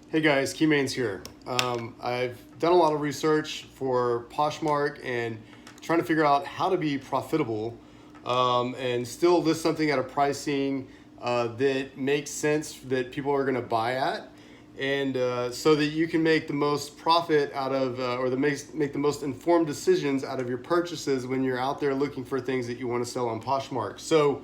Hey guys, Keymane's here. I've done a lot of research for Poshmark and trying to figure out how to be profitable and still list something at a pricing that makes sense that people are going to buy at, and so that you can make the most profit out of make the most informed decisions out of your purchases when you're out there looking for things that you want to sell on Poshmark. So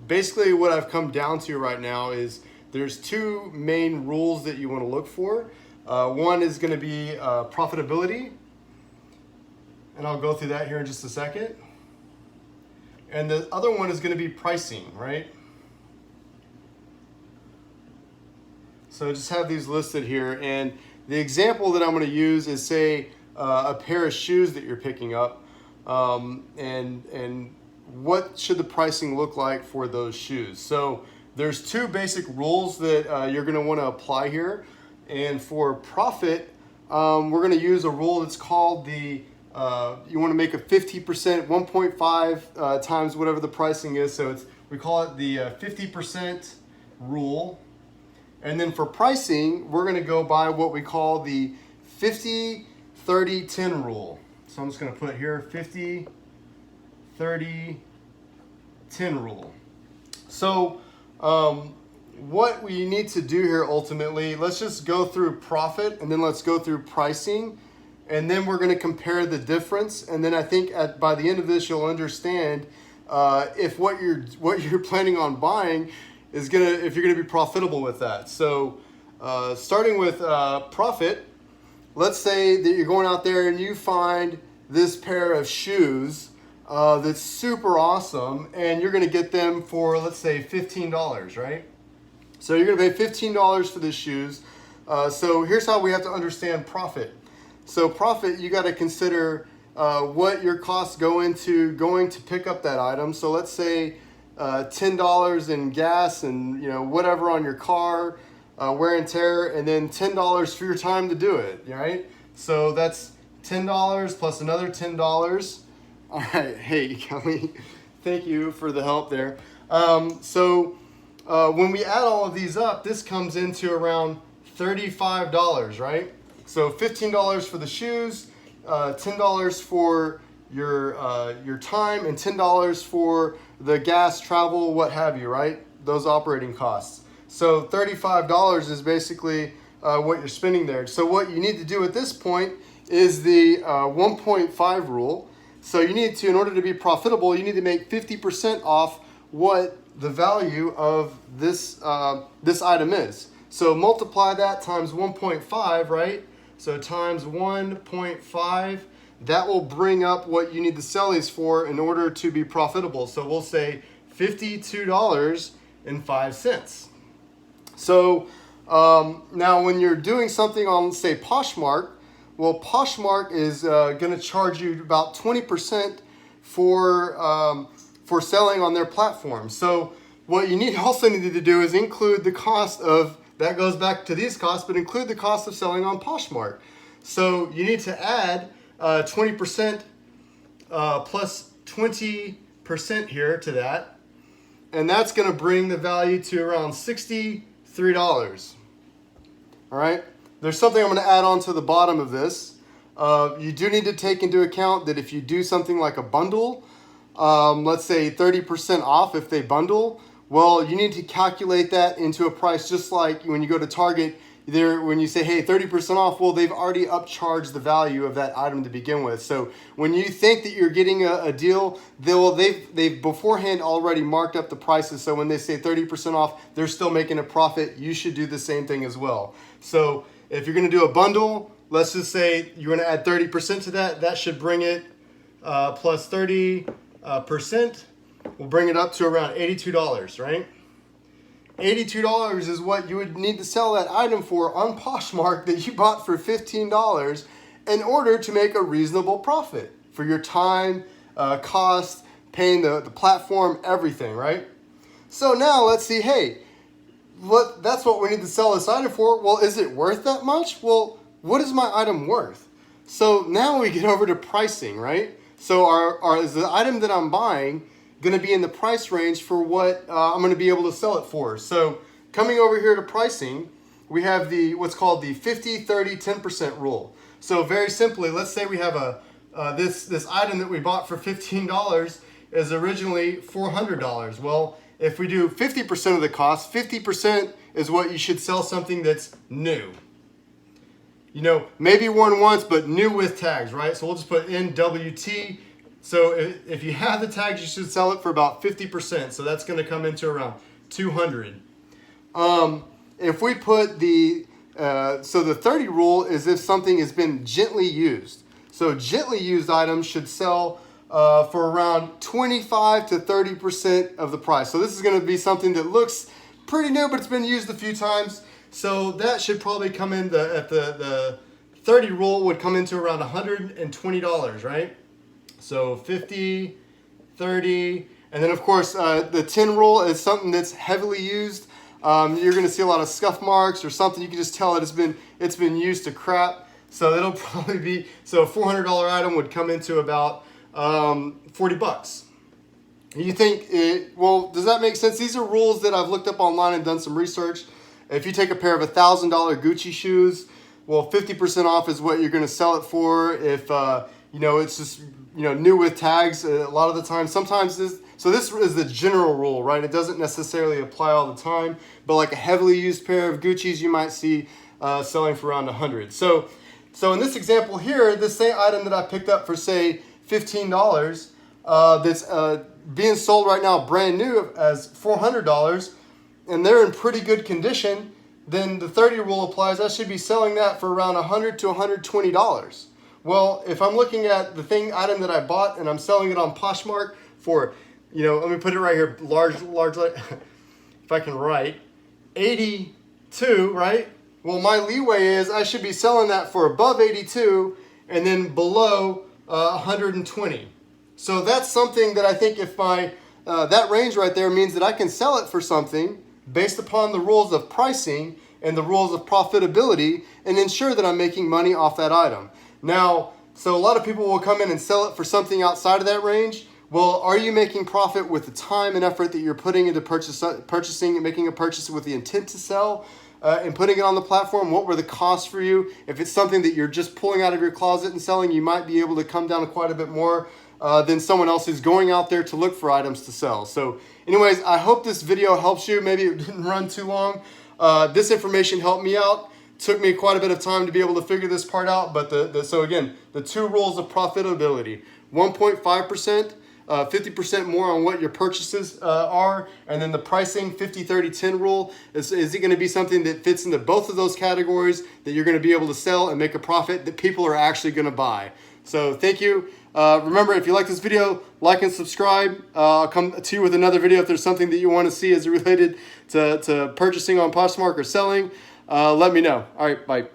basically what I've come down to right now is there's two main rules that you want to look for. One is going to be profitability, and I'll go through that here in just a second. And the other one is going to be pricing, right? So I just have these listed here, and the example that I'm going to use is, say, a pair of shoes that you're picking up, and what should the pricing look like for those shoes. So there's two basic rules that you're going to want to apply here. And for profit, we're going to use a rule that's called the, you want to make a 50%, 1.5 times whatever the pricing is. So we call it the 50% rule. And then for pricing, we're going to go by what we call the 50, 30, 10 rule. So I'm just going to put here 50, 30, 10 rule. So what we need to do here ultimately, let's just go through profit and then let's go through pricing, and then we're going to compare the difference. And then I think by the end of this, you'll understand if what you're planning on buying is if you're gonna be profitable with that. So starting with profit, let's say that you're going out there and you find this pair of shoes that's super awesome, and you're going to get them for, let's say, $15, right? So you're going to pay $15 for the shoes. So here's how we have to understand profit. So profit, you got to consider what your costs going to pick up that item. So let's say $10 in gas and whatever on your car, wear and tear, and then $10 for your time to do it, right? So that's $10 plus another $10. All right, hey Kelly, thank you for the help there. So when we add all of these up, this comes into around $35, right? So $15 for the shoes, $10 for your time, and $10 for the gas, travel, what have you, right? Those operating costs. So $35 is basically what you're spending there. So what you need to do at this point is the 1.5 rule. So you need to, in order to be profitable, you need to make 50% off what the value of this item is. So multiply that times 1.5, right? So times 1.5, that will bring up what you need to sell these for in order to be profitable. So we'll say $52.05. So now when you're doing something on, say, Poshmark, well, Poshmark is going to charge you about 20% for selling on their platform. So what you also need to do is include the cost of, that goes back to these costs, but include the cost of selling on Poshmark. So you need to add 20% plus 20% here to that, and that's going to bring the value to around $63. All right. There's something I'm going to add on to the bottom of this. You do need to take into account that if you do something like a bundle, let's say 30% off if they bundle, well, you need to calculate that into a price, just like when you go to Target, when you say, hey, 30% off, well, they've already upcharged the value of that item to begin with. So when you think that you're getting a deal, they've beforehand already marked up the prices. So when they say 30% off, they're still making a profit. You should do the same thing as well. So if you're going to do a bundle, let's just say you're going to add 30% to that. That should bring it plus 30%. Will bring it up to around $82, right? $82 is what you would need to sell that item for on Poshmark that you bought for $15 in order to make a reasonable profit for your time, cost, paying the platform, everything, right? So now let's see, hey, that's what we need to sell this item for. Well, is it worth that much? Well, what is my item worth? So now we get over to pricing, right? So is the item that I'm buying going to be in the price range for what I'm going to be able to sell it for? So coming over here to pricing, we have the what's called the 50, 30, 10% rule. So very simply, let's say we have a this item that we bought for $15 is originally $400. Well, if we do 50% of the cost, 50% is what you should sell something that's new. You know, maybe worn once, but new with tags, right? So we'll just put NWT. So if you have the tags, you should sell it for about 50%. So that's going to come into around 200. If we put the, so the 30 rule is if something has been gently used. So gently used items should sell for around 25 to 30% of the price. So this is going to be something that looks pretty new, but it's been used a few times. So that should probably come in the 30 rule would come into around $120, right? So 50, 30, and then of course the 10 rule is something that's heavily used. You're going to see a lot of scuff marks or something. You can just tell that it's been used to crap. So it'll probably be, so a $400 item would come into about 40 bucks. You think, well, does that make sense? These are rules that I've looked up online and done some research. If you take a pair of $1,000 Gucci shoes, well, 50% off is what you're going to sell it for. If, you know, it's just, you know, new with tags a lot of the time. Sometimes this, so this is the general rule, right? It doesn't necessarily apply all the time, but like a heavily used pair of Gucci's, you might see selling for around 100. So in this example here, this same item that I picked up for say $15, that's being sold right now brand new as $400, and they're in pretty good condition, then the 30 rule applies. I should be selling that for around $100 to $120. Well, if I'm looking at the item that I bought and I'm selling it on Poshmark for, you know, let me put it right here, large, if I can write, 82, right? Well, my leeway is I should be selling that for above 82 and then below 120. So that's something that I think if that range right there means that I can sell it for something based upon the rules of pricing and the rules of profitability and ensure that I'm making money off that item. Now, so a lot of people will come in and sell it for something outside of that range. Well, are you making profit with the time and effort that you're putting into purchasing and making a purchase with the intent to sell and putting it on the platform? What were the costs for you? If it's something that you're just pulling out of your closet and selling, you might be able to come down quite a bit more than someone else who's going out there to look for items to sell. So anyways, I hope this video helps you. Maybe it didn't run too long. This information helped me out. Took me quite a bit of time to be able to figure this part out. But so again, the two rules of profitability, 1.5%, 50% more on what your purchases are, and then the pricing 50, 30, 10 rule. Is it going to be something that fits into both of those categories that you're going to be able to sell and make a profit that people are actually going to buy? So thank you. Remember, if you like this video, like and subscribe. I'll come to you with another video if there's something that you want to see as related to purchasing on Poshmark or selling. Let me know. All right, bye.